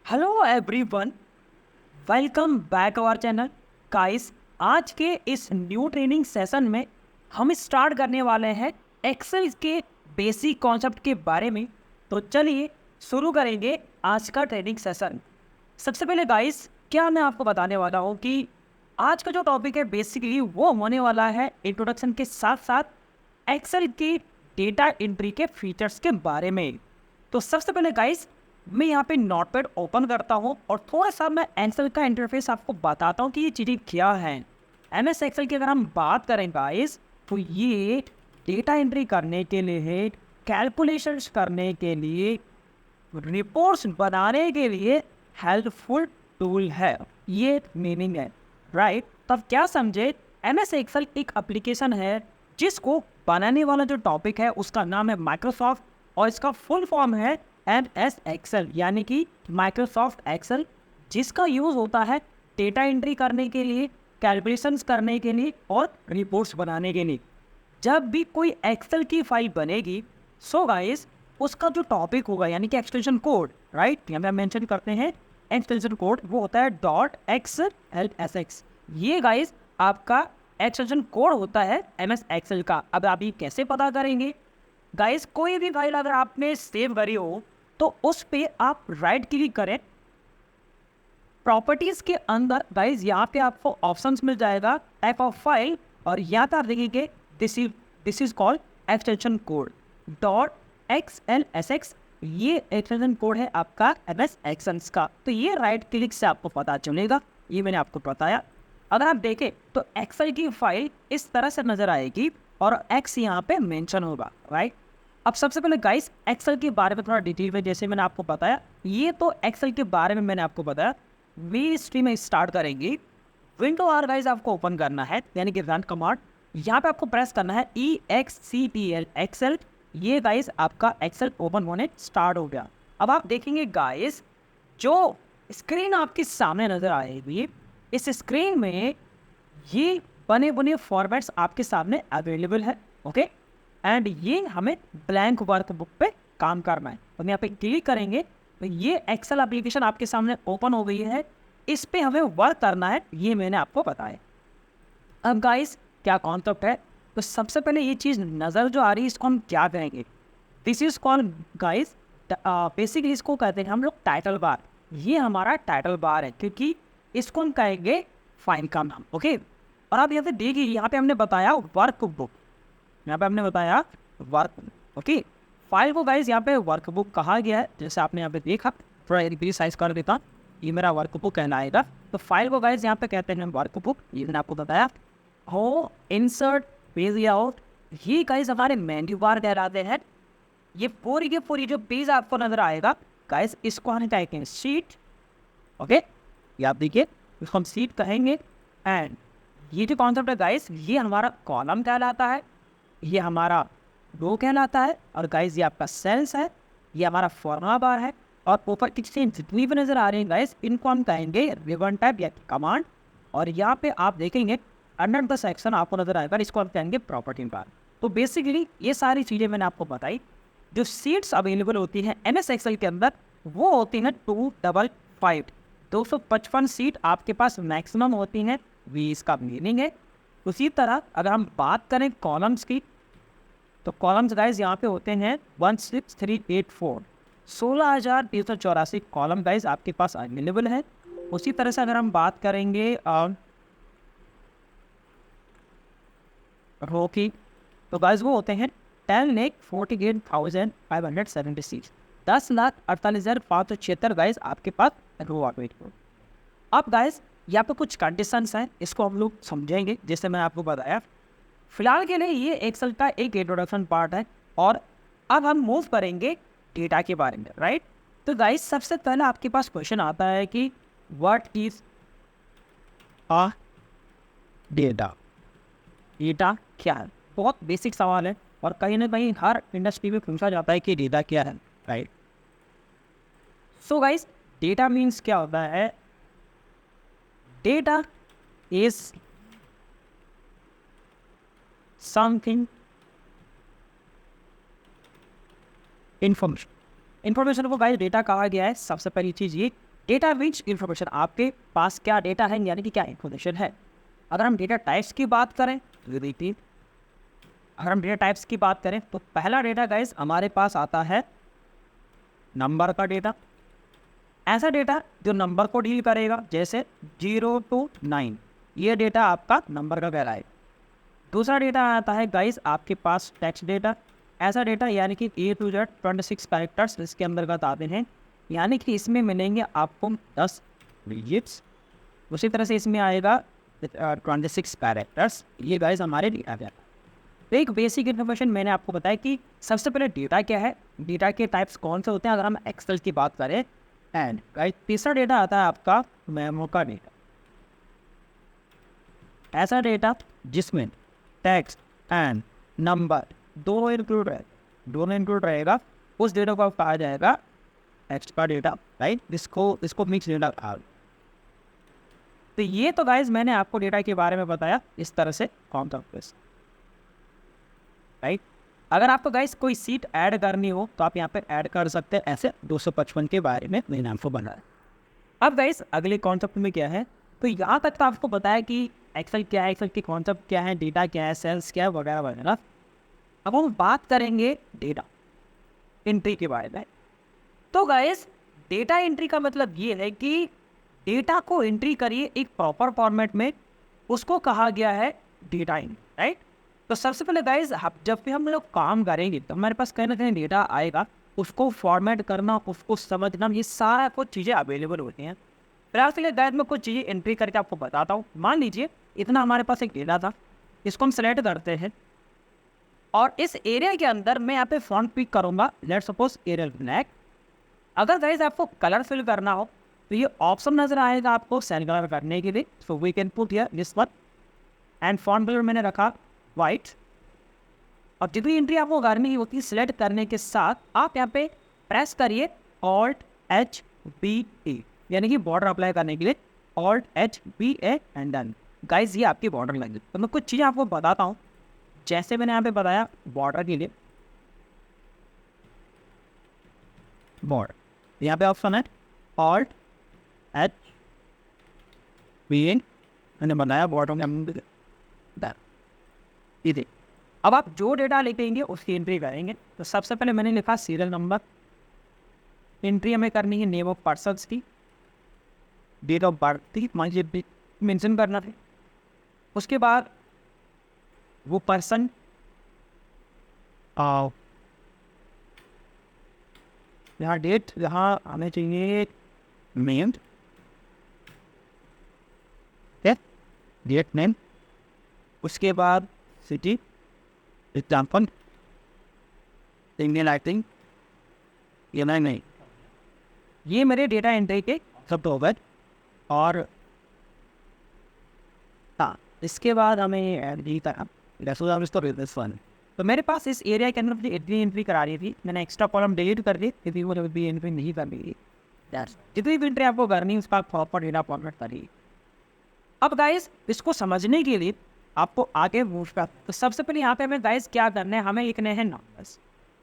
Hello everyone, welcome back our channel. Guys, आज के इस न्यू ट्रेनिंग सेशन में हम स्टार्ट करने वाले हैं एक्सेल के बेसिक कॉन्सेप्ट के बारे में। तो चलिए शुरू करेंगे आज का ट्रेनिंग सेशन। सबसे पहले गाइस, क्या मैं आपको बताने वाला हूँ कि आज का जो टॉपिक है बेसिकली वो होने वाला है इंट्रोडक्शन के साथ साथ एक्सेल की डेटा एंट्री के फीचर्स के बारे में। तो सबसे पहले गाइस, मैं यहाँ पे नोटपैड ओपन करता हूँ और थोड़ा सा मैं एक्सेल का इंटरफेस आपको बताता हूँ कि ये चीज़ें क्या हैं। एमएस एक्सेल की अगर हम बात करें गाइस, तो ये डेटा एंट्री करने के लिए है, कैलकुलेशंस करने के लिए, रिपोर्ट्स बनाने के लिए हेल्पफुल टूल है। ये मीनिंग है, राइट? तब क्या समझे, एमएस एक्सेल एक एप्लीकेशन है जिसको बनाने वाला जो टॉपिक है उसका नाम है माइक्रोसॉफ्ट, और इसका फुल फॉर्म है एमएस एक्सेल, यानी कि माइक्रोसॉफ्ट एक्सेल, जिसका यूज़ होता है डेटा एंट्री करने के लिए, कैलकुलेशंस करने के लिए और रिपोर्ट्स बनाने के लिए। जब भी कोई एक्सेल की फाइल बनेगी, सो गाइस, उसका जो टॉपिक होगा यानी कि एक्सटेंशन कोड, राइट, यहाँ पे हम मेंशन करते हैं एक्सटेंशन कोड, वो होता है .xlsx। ये गाइस आपका एक्सटेंशन कोड होता है एमएस एक्सेल का। अब आप ये कैसे पता करेंगे गाइस? कोई भी फाइल अगर आपने सेव करी हो तो उस पे आप राइट क्लिक करें, प्रॉपर्टीज के अंदर गाइस यहाँ पे आपको ऑप्शंस मिल जाएगा टाइप ऑफ फाइल, और यहाँ पे आप देखेंगे this is called extension code .xlsx। ये एक्सटेंशन कोड है आपका एमएस एक्सेल का। तो ये राइट क्लिक से आपको पता चलेगा, ये मैंने आपको बताया। अगर आप देखें तो एक्सेल की फाइल इस तरह से नजर आएगी और एक्स यहाँ पे मेंशन होगा, राइट? अब सबसे पहले गाइस एक्सेल के बारे में थोड़ा डिटेल में, जैसे मैंने आपको बताया, ये तो एक्सेल के बारे में मैंने आपको बताया। वी स्ट्रीम में स्टार्ट करेंगे। विंडो आर गाइस आपको ओपन करना है, यानी कि रन कमांड। यहाँ पे आपको प्रेस करना है EXCTL एक्सेल। ये गाइस आपका एक्सेल ओपन होने स्टार्ट हो गया। अब आप देखेंगे गाइस, जो स्क्रीन आपके सामने नजर आएगी, इस स्क्रीन में ये बने बुने फॉर्मेट्स आपके सामने अवेलेबल है, ओके? एंड ये हमें ब्लैंक वर्कबुक पे काम करना है। तो यहाँ पे क्लिक करेंगे तो ये एक्सेल एप्लीकेशन आपके सामने ओपन हो गई है, इस पे हमें वर्क करना है, ये मैंने आपको बताया। अब गाइस क्या कॉन्सेप्ट है, तो सबसे पहले ये चीज़ नज़र जो आ रही है इसको हम क्या कहेंगे? This is called guys, basically इसको कहते हैं हम लोग टाइटल बार। ये हमारा टाइटल बार है, क्योंकि इसको हम कहेंगे फाइल का नाम, ओके? और आप यहाँ पे देखिए, यहाँ पे हमने बताया वर्कबुक, यहाँ पे हमने बताया वर्क, ओके? फाइल को गाइस यहाँ पे वर्कबुक कहा गया है, जैसे आपने यहाँ पे देखा। थोड़ा रिसाइज कर देता, ये मेरा वर्कबुक कहलाएगा। तो फाइल को गाइस यहाँ पे कहते हैं वर्कबुक, ये मैंने आपको बताया। हो इंसर्ट पेज लेआउट, ये गाइस हमारे मेन्यू बार कहलाते हैं। ये पूरी की पूरी जो पेज आपको नजर आएगा गाइस, इसको हम कहेंगे शीट, ओके? ये आप देखिए, इसको हम शीट कहेंगे। एंड ये जो कॉन्सेप्ट है गाइस, ये हमारा कॉलम कहलाता है, ये हमारा रो कहलाता है, और गाइस ये आपका सेल्स है, ये हमारा फॉर्मुला बार है। और ऊपर की चीज़ें जितनी भी नजर आ रही हैं गाइस, इनको हम कहेंगे रिबन टाइप या कमांड। और यहाँ पे आप देखेंगे अंडर द सेक्शन आपको नजर आएगा, इसको हम कहेंगे प्रॉपर्टी बार। तो बेसिकली ये सारी चीज़ें मैंने आपको बताई। जो सीट्स अवेलेबल होती हैं एमएस एक्सेल के अंदर, वो होती हैं 255, 255 सीट आपके पास मैक्सिमम होती हैं, वी इसका मीनिंग है। उसी तरह अगर हम बात करें कॉलम्स की, तो कॉलम्स गाइज यहाँ पे होते हैं 16384, 16,384 कॉलम गाइज आपके पास अवेलेबल है। उसी तरह से अगर हम बात करेंगे रो की, तो गाइज वो होते हैं 10,48,576, 10,48,576 गाइज आपके पास रो अवेलेबल। अब गाइज यहाँ पे कुछ कंडीशंस हैं, इसको हम लोग समझेंगे, जैसे मैं आपको बताया। फिलहाल के लिए ये एक्सेल का एक इंट्रोडक्शन पार्ट है, और अब हम मूव करेंगे डेटा के बारे में, राइट? तो गाइस सबसे पहले आपके पास क्वेश्चन आता है कि what is a data? Data क्या है? बहुत बेसिक सवाल है, और कहीं ना कहीं हर इंडस्ट्री में पूछा जाता है कि डेटा क्या है, right? So guys, data means क्या होता है? Data is something, information. Information को गाइस डेटा कहा गया है। सबसे पहली चीज़ ये डेटा मीन्स इन्फॉर्मेशन, आपके पास क्या डेटा है यानी कि क्या इन्फॉर्मेशन है। अगर हम डेटा टाइप्स की बात करें तो देखिए, अगर हम डेटा टाइप्स की बात करें तो पहला डेटा गाइस हमारे पास आता है नंबर का डेटा। ऐसा डेटा जो नंबर को डील करेगा, जैसे 0 to 9, ये डेटा आपका नंबर का कहलाएगा। दूसरा डेटा आता है गाइस आपके पास टेक्स्ट डेटा। ऐसा डेटा यानी कि A to Z 26 कैरेक्टर्स इसके अंतर्गत आते हैं, यानी कि इसमें मिलेंगे आपको 10 डिजिट्स। उसी तरह से इसमें आएगा 26 कैरेक्टर्स, ये गाइस हमारे डेटा का। तो एक बेसिक इन्फॉर्मेशन मैंने आपको बताया कि सबसे पहले डेटा क्या है, डेटा के टाइप्स कौन से होते हैं अगर हम एक्सेल की बात करें। एंड गाइस तीसरा डेटा आता है आपका मेमो का डेटा। ऐसा डेटा जिसमें टेक्स्ट एंड नंबर दोनों इंक्लूड रहेगा, उस डेटा को कहा जाएगा टेक्स्ट का डेटा, राइट। इसको मिक्स डेटा कहा। तो ये तो गाइज मैंने आपको डेटा के बारे में बताया इस तरह से कॉन्सेप्ट, राइट। अगर आपको गाइज कोई सीट ऐड करनी हो तो आप यहाँ पे ऐड कर सकते हैं, ऐसे 255 के बारे में मैंने आपको बनाया। अब गाइज अगले कॉन्सेप्ट में क्या है, तो यहाँ तक तो आपको बताया कि एक्सेल क्या है, एक्सेल की कॉन्सेप्ट क्या है, डेटा क्या है, सेल्स क्या है, वगैरह वगैरह। अब हम बात करेंगे डेटा एंट्री के बारे में। तो गाइज डेटा एंट्री का मतलब ये है कि डेटा को एंट्री करिए एक प्रॉपर फॉर्मेट में, उसको कहा गया है डेटा एंट्री, राइट। तो सबसे पहले गाइज जब भी हम लोग काम करेंगे तो हमारे पास कहीं ना कहीं डेटा आएगा, उसको फॉर्मेट करना, उसको समझना, ये सारा कुछ चीज़ें अवेलेबल होती हैं। फिलहाल के लिए गाइज मैं कुछ चीज़ें एंट्री करके आपको बताता हूँ। मान लीजिए इतना हमारे पास एक डेटा था, इसको हम सेलेक्ट करते हैं और इस एरिया के अंदर मैं यहाँ पे फॉन्ट पिक करूँगा, लेट सपोज एरियल ब्लैक। अगर गाइज आपको कलर फिल करना हो तो ये ऑप्शन नजर आएगा आपको सेल कलर करने के लिए, so we can put here this one. And font colour मैंने रखा वाइट। अब जितनी एंट्री आपको करनी होती है सिलेक्ट करने के साथ आप यहाँ पे प्रेस करिए Alt+H+B+A, यानी कि बॉर्डर अप्लाई करने के लिए Alt+H+B+A एंड डन। गाइज ये आपकी बॉर्डर लगी। तो मैं कुछ चीज़ें आपको बताता हूँ, जैसे मैंने यहाँ पे बताया बॉर्डर के लिए बॉर्डर, यहाँ पे ऑप्शन है Alt+H+B+A, मैंने बनाया बॉर्डर में। ये अब आप जो डेटा लिखेंगे उसकी एंट्री करेंगे। तो सबसे पहले मैंने लिखा सीरियल नंबर, एंट्री हमें करनी है नेम ऑफ पर्सन्स की, डेट ऑफ बर्थ की मेंशन करना है। उसके बाद वो पर्सन यहाँ डेट, यहाँ हमें चाहिए नेम, डेट नेम। उसके बाद city, example Indian I think, ये नहीं, ये मेरे डेटा एंट्री के सब हो गए। और हाँ, इसके बाद हमें एंट्री करना, तो मेरे पास इस एरिया के अंदर मुझे इतनी एंट्री करा रही थी, मैंने एक्स्ट्रा कॉलम डिलीट कर दी क्योंकि वो भी एंट्री नहीं कर रही थी। जितनी भी एंट्री आपको करनी है उसका प्रॉपर डेटा फॉर्मेट करिए। अब गाइस इसको समझने के लिए आपको आगे मूव कर, तो सबसे पहले यहाँ पे हमें गाइस क्या करना है, हमें लिखने हैं नंबर्स।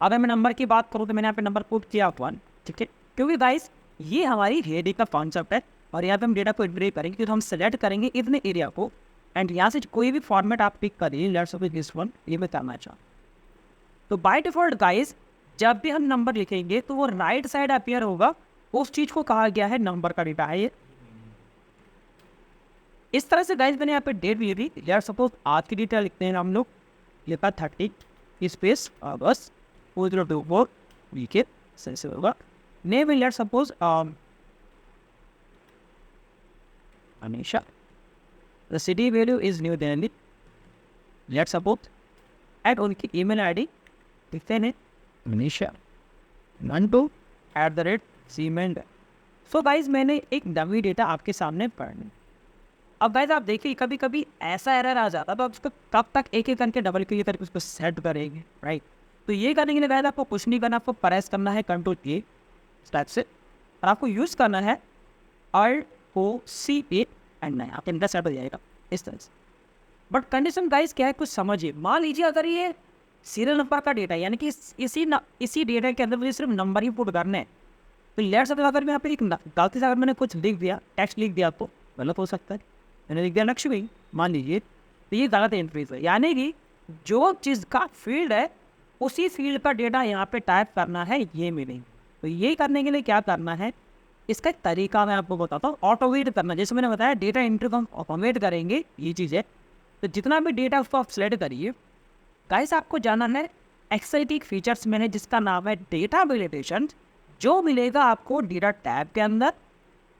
अगर मैं नंबर की बात करूँ तो मैंने यहाँ पे नंबर पुट किया 1, ठीक है, क्योंकि गाइस ये हमारी हेडी का कॉन्सेप्ट है और यहाँ पे हम डेटा को एंट्री करेंगे। तो हम सेलेक्ट करेंगे इतने एरिया को एंड यहाँ से कोई भी फॉर्मेट आप पिक करिए, लेट्स सपोज दिस वन, ये मैं करना चाहूँ। तो बाय डिफॉल्ट गाइस जब भी हम नंबर लिखेंगे तो वो राइट साइड अपीयर होगा, उस चीज़ को कहा गया है नंबर का डेटा है ये। इस तरह से गाइज मैंने यहाँ पे डेट भी दी, लेट्स सपोज आज की डेटा लिखते हैं हम लोग, ये था 30 स्पेस बस 4024 वीके सही से होगा। नेम है let's suppose Anisha, the city value is New Delhi, let's suppose at उनकी ईमेल आईडी लिखते हैं अनीशा 12@gmail। सो गाइज मैंने एक डमी डेटा आपके सामने पढ़ना। अब गाइज आप देखिए कभी कभी ऐसा एरर आ जाता है तो आप उसको कब तक एक एक करके डबल क्लिक करके उसको सेट करेंगे, राइट। तो ये करने के लिए गाइज आपको कुछ नहीं करना, आपको प्रेस करना है Ctrl+A इस टाइप से और आपको यूज़ करना है Alt+C एंड नहीं आप इनका सेट हो जाएगा इस तरह से। बट कंडीशन गाइज क्या है कुछ समझिए। मान लीजिए अगर ये सीरियल नंबर का डेटा यानी कि इसी डेटा के अंदर मुझे सिर्फ नंबर ही पुट करने हैं, तो लेट्स सपोज अगर मैं यहाँ पे एक गलती से अगर मैंने कुछ लिख दिया, टेक्स्ट लिख दिया, तो गलत हो सकता है। मैंने लिख दिया लक्ष्मी, मान लीजिए, तो ये गलत एंट्रीज है। यानी कि जो चीज़ का फील्ड है उसी फील्ड का डेटा यहाँ पे टाइप करना है, ये मीनिंग। तो ये करने के लिए क्या करना है, इसका एक तरीका मैं आपको बताता हूँ, ऑटोमेट करना। जैसे मैंने बताया डेटा एंट्री को हम ऑटोमेट करेंगे, ये चीज़ है। तो जितना भी डेटा उसको आप सिलेक्ट करिए। गाइस आपको जाना है एक्सेल की फीचर्स में है जिसका नाम है डेटा वेलिडेशन, जो मिलेगा आपको डेटा टैब के अंदर।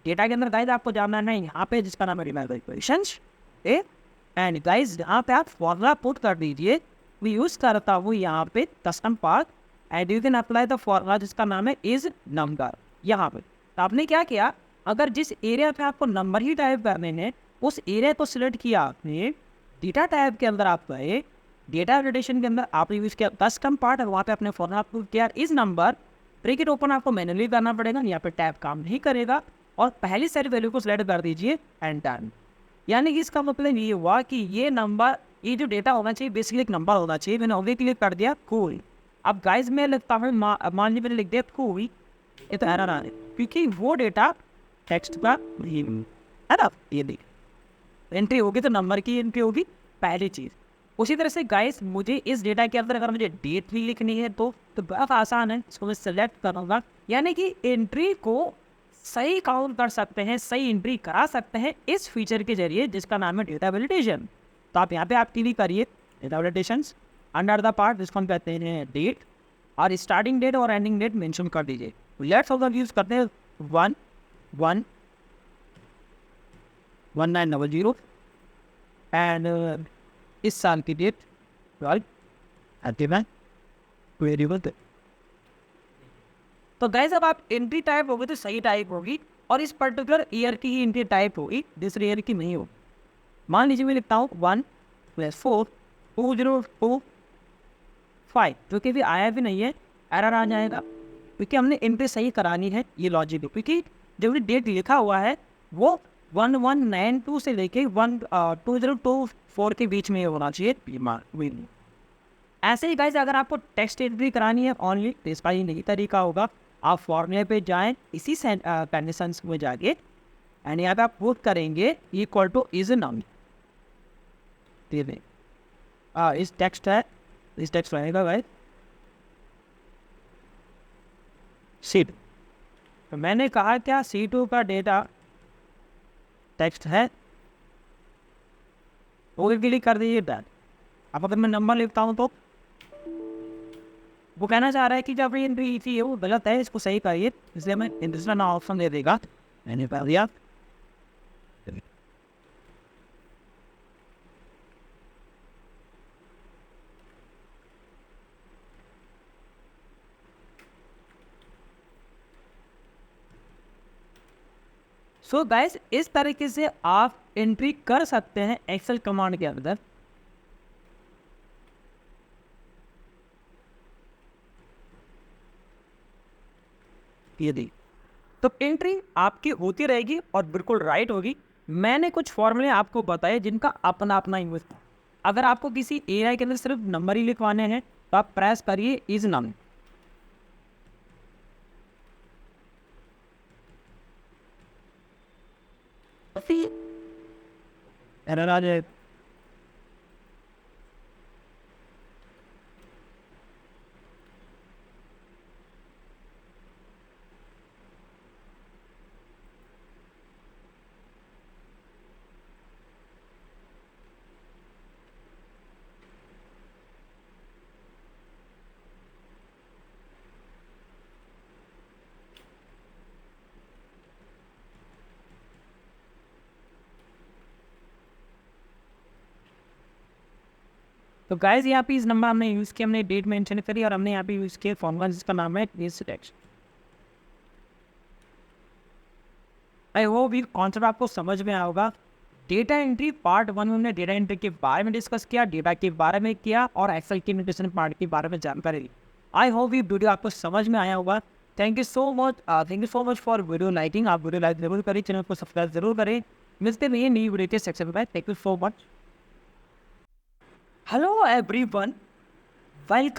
डेटा के अंदर गाइस आपको जाना है यहाँ पे जिसका नाम है रिमेंबरेशंस, एंड गाइस यहाँ पे आप फॉर्मूला पुट कर दीजिए। मैं यूज़ करता हूँ यहाँ पे custom part, and you can apply the formula जिसका नाम है इज नंबर। यहाँ पे तो आपने क्या किया, अगर जिस एरिया पे आपको नंबर ही टाइप करने हैं उस एरिया को सिलेक्ट किया आपने, डेटा टाइप के अंदर आप गए, डेटा वेलिडेशन के अंदर आपने यूज़ किया कस्टम पार्ट, और वहाँ पे अपने फॉर्मूला पुट किया इज नंबर। ब्रेकेट ओपन आपको मैनुअली करना पड़ेगा, यहाँ पे टैब काम नहीं करेगा, और पहली सारी वैल्यू को सिलेक्ट कर दीजिए एंड डन। यानी कि इसका मतलब ये हुआ कि ये नंबर, ये जो डेटा होना चाहिए बेसिकली एक नंबर होना चाहिए। मैंने ओके क्लिक कर दिया, कूल। अब गाइस मैं लिखता हूँ मान लीजिए मैंने लिख दिया कूल, ये तो एरर आ रहा है क्योंकि वो डेटा टेक्स्ट का है ना, ये देख एंट्री होगी तो नंबर की एंट्री होगी पहली चीज़। उसी तरह से गाइस मुझे इस डेटा के अंदर अगर मुझे डेट भी लिखनी है तो बहुत आसान है, इसको मैं सेलेक्ट करूँगा। यानी कि एंट्री को सही काउंट कर सकते हैं, सही एंट्री करा सकते हैं इस फीचर के जरिए जिसका नाम है डेटा वैलिडेशन। तो आप यहाँ पे आप क्लिक करिए data validation, under the part जिसको हम कहते हैं डेट, और स्टार्टिंग डेट और एंडिंग डेट मेंशन कर दीजिए। लेट्स ऑफ यूज़ करते हैं 1/1/1900 एंड इस साल की डेट 12/31। तो गाइस अब आप एंट्री टाइप होगी तो सही टाइप होगी, और इस पर्टिकुलर ईयर की ही एंट्री टाइप होगी, दूसरे ईयर की नहीं होगी। मान लीजिए मैं लिखता हूँ 1 + 4 2025, जो कि भी आया भी नहीं है, एरर आ जाएगा क्योंकि हमने एंट्री सही करानी है। ये लॉजिक है क्योंकि जो भी डेट लिखा हुआ है वो 1192 से लेके 2024 के बीच में होना चाहिए। ऐसे ही गाइस अगर आपको टेक्स्ट एंट्री करानी है ऑनली, तो इसका ही नहीं तरीका होगा। आप फॉर्मूले पे जाएं, इसी कंडीशंस में जाके, एंड यहाँ पे आप पुट करेंगे इक्वल टू इज नंबर। इस टेक्स्ट है, इस टेक्स्ट रहेगा गाइस सीट। तो मैंने कहा क्या C2 का डेटा टेक्स्ट है, वो क्लिक कर दीजिए डन। अब अगर मैं नंबर लिखता हूँ तो वो कहना चाह रहा है कि जब ये एंट्री थी वो गलत है, इसको सही करिए, इसलिए मैं दूसरा ना ऑप्शन दे देगा। मैंने कर दिया। सो गाइस इस तरीके से आप एंट्री कर सकते हैं एक्सेल कमांड के अंदर। यदि तो एंट्री आपकी होती रहेगी और बिल्कुल राइट होगी। मैंने कुछ फॉर्मूले आपको बताए जिनका अपना अपना यूज। अगर आपको किसी एआई के अंदर सिर्फ नंबर ही लिखवाने हैं तो आप प्रेस करिए इज नंबर। एरर आ जाए। तो गाइस यहाँ पे इस नंबर हमने यूज़ किया, हमने डेट मेंशन करी, और हमने यहाँ पे यूज़ किया फॉर्मूला जिसका नाम है दिस टेक्स्ट। आई होप ये कॉन्सेप्ट आपको समझ में आया होगा। डेटा एंट्री पार्ट 1 में हमने डेटा एंट्री के बारे में डिस्कस किया, डेटा के बारे में किया, और एक्सेल की नोटेशन पार्ट के बारे में जानकारी दी। आई होप ये वीडियो आपको समझ में आया होगा। Thank you so much for video liking. आप वीडियो लाइक जरूर करें, चैनल को सब्सक्राइब जरूर करें। मिलते हैं नई वीडियो के सेक्शन में। Thank you so much. Hello everyone, welcome.